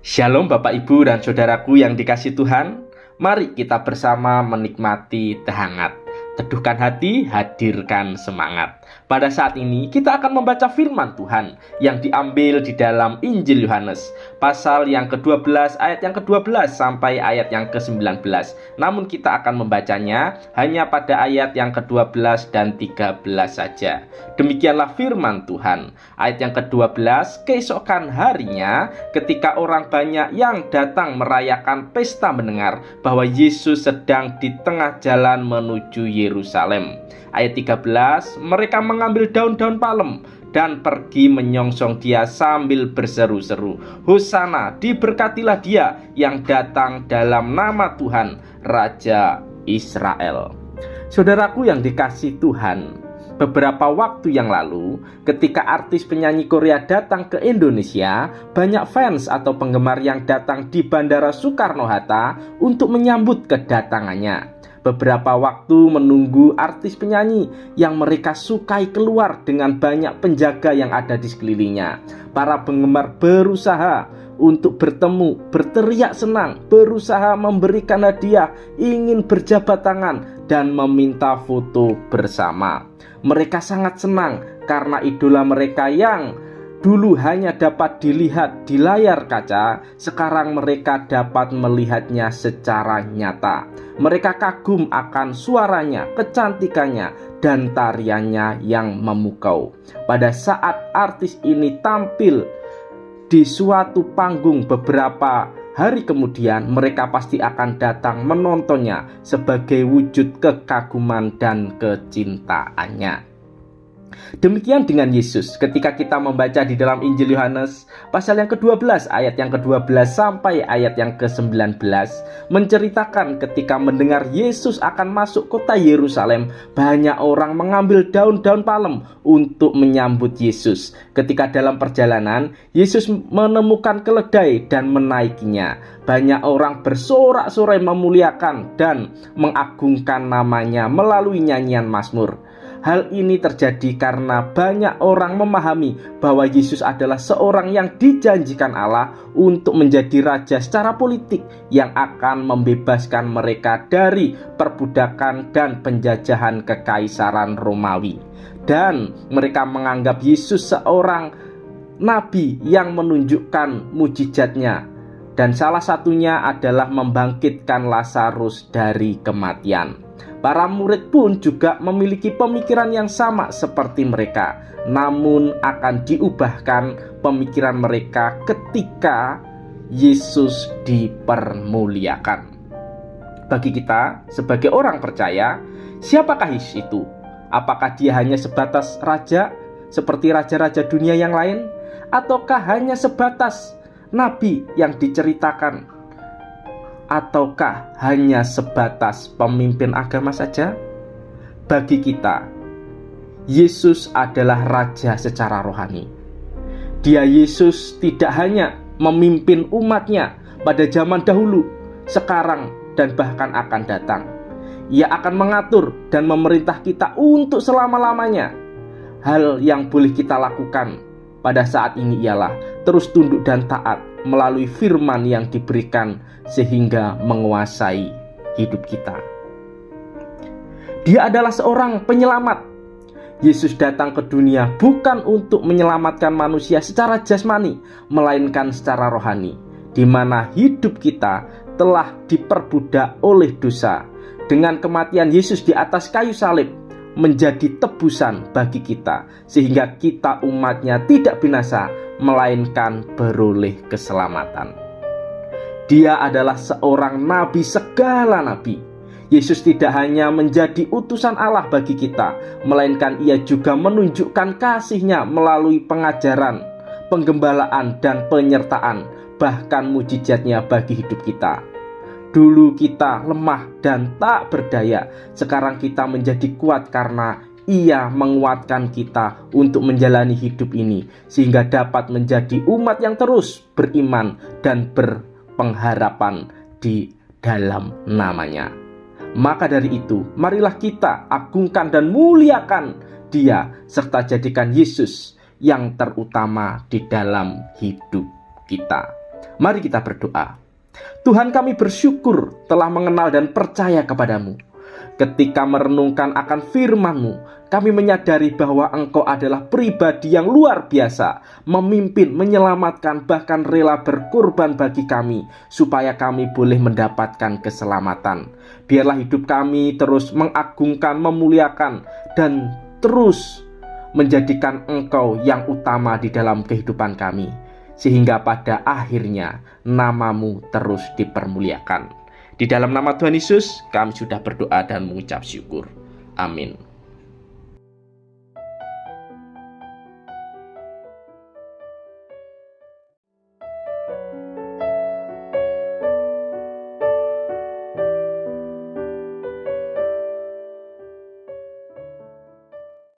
Shalom Bapak Ibu dan Saudaraku yang dikasihi Tuhan. Mari kita bersama menikmati teh hangat. Teduhkan hati, hadirkan semangat. Pada saat ini kita akan membaca firman Tuhan yang diambil di dalam Injil Yohanes pasal yang ke-12 ayat yang ke-12 sampai ayat yang ke-19. Namun kita akan membacanya hanya pada ayat yang ke-12 dan 13 saja. Demikianlah firman Tuhan. Ayat yang ke-12, keesokan harinya ketika orang banyak yang datang merayakan pesta mendengar bahwa Yesus sedang di tengah jalan menuju Yerusalem. Ayat 13, mereka mengambil daun-daun palem dan pergi menyongsong dia sambil berseru-seru, Hosana, diberkatilah dia yang datang dalam nama Tuhan, Raja Israel. Saudaraku yang dikasihi Tuhan, beberapa waktu yang lalu, ketika artis penyanyi Korea datang ke Indonesia, banyak fans atau penggemar yang datang di Bandara Soekarno-Hatta untuk menyambut kedatangannya. Beberapa waktu menunggu artis penyanyi yang mereka sukai keluar dengan banyak penjaga yang ada di sekelilingnya. Para penggemar berusaha untuk bertemu, berteriak senang, berusaha memberikan hadiah, ingin berjabat tangan, dan meminta foto bersama. Mereka sangat senang karena idola mereka yang dulu hanya dapat dilihat di layar kaca, sekarang mereka dapat melihatnya secara nyata. Mereka kagum akan suaranya, kecantikannya, dan tariannya yang memukau. Pada saat artis ini tampil di suatu panggung beberapa hari kemudian, mereka pasti akan datang menontonnya sebagai wujud kekaguman dan kecintaannya. Demikian dengan Yesus. Ketika kita membaca di dalam Injil Yohanes pasal yang ke-12 ayat yang ke-12 sampai ayat yang ke-19, menceritakan ketika mendengar Yesus akan masuk kota Yerusalem, banyak orang mengambil daun-daun palem untuk menyambut Yesus. Ketika dalam perjalanan, Yesus menemukan keledai dan menaikinya. Banyak orang bersorak-sorai memuliakan dan mengagungkan namanya melalui nyanyian mazmur. Hal ini terjadi karena banyak orang memahami bahwa Yesus adalah seorang yang dijanjikan Allah untuk menjadi raja secara politik yang akan membebaskan mereka dari perbudakan dan penjajahan kekaisaran Romawi. Dan mereka menganggap Yesus seorang nabi yang menunjukkan mujizatnya. Dan salah satunya adalah membangkitkan Lazarus dari kematian. Para murid pun juga memiliki pemikiran yang sama seperti mereka, namun akan diubahkan pemikiran mereka ketika Yesus dipermuliakan. Bagi kita sebagai orang percaya, siapakah Yesus itu? Apakah dia hanya sebatas raja seperti raja-raja dunia yang lain? Ataukah hanya sebatas nabi yang diceritakan? Ataukah hanya sebatas pemimpin agama saja? Bagi kita, Yesus adalah raja secara rohani. Dia Yesus tidak hanya memimpin umatnya pada zaman dahulu, sekarang, dan bahkan akan datang. Ia akan mengatur dan memerintah kita untuk selama-lamanya. Hal yang boleh kita lakukan pada saat ini ialah terus tunduk dan taat melalui firman yang diberikan sehingga menguasai hidup kita. Dia adalah seorang penyelamat. Yesus datang ke dunia bukan untuk menyelamatkan manusia secara jasmani, melainkan secara rohani, di mana hidup kita telah diperbudak oleh dosa. Dengan kematian Yesus di atas kayu salib menjadi tebusan bagi kita, sehingga kita umatnya tidak binasa, melainkan beroleh keselamatan. Dia adalah seorang nabi segala nabi. Yesus tidak hanya menjadi utusan Allah bagi kita, melainkan ia juga menunjukkan kasih-Nya melalui pengajaran, penggembalaan, dan penyertaan, bahkan mujizat-Nya bagi hidup kita. Dulu kita lemah dan tak berdaya, sekarang kita menjadi kuat karena Ia menguatkan kita untuk menjalani hidup ini, sehingga dapat menjadi umat yang terus beriman dan berpengharapan di dalam nama-Nya. Maka dari itu, marilah kita agungkan dan muliakan Dia, serta jadikan Yesus yang terutama di dalam hidup kita. Mari kita berdoa. Tuhan, kami bersyukur telah mengenal dan percaya kepadamu. Ketika merenungkan akan firman-Mu, kami menyadari bahwa Engkau adalah pribadi yang luar biasa, memimpin, menyelamatkan, bahkan rela berkorban bagi kami, supaya kami boleh mendapatkan keselamatan. Biarlah hidup kami terus mengagungkan, memuliakan, dan terus menjadikan Engkau yang utama di dalam kehidupan kami, sehingga pada akhirnya nama-Mu terus dipermuliakan. Di dalam nama Tuhan Yesus, kami sudah berdoa dan mengucap syukur. Amin.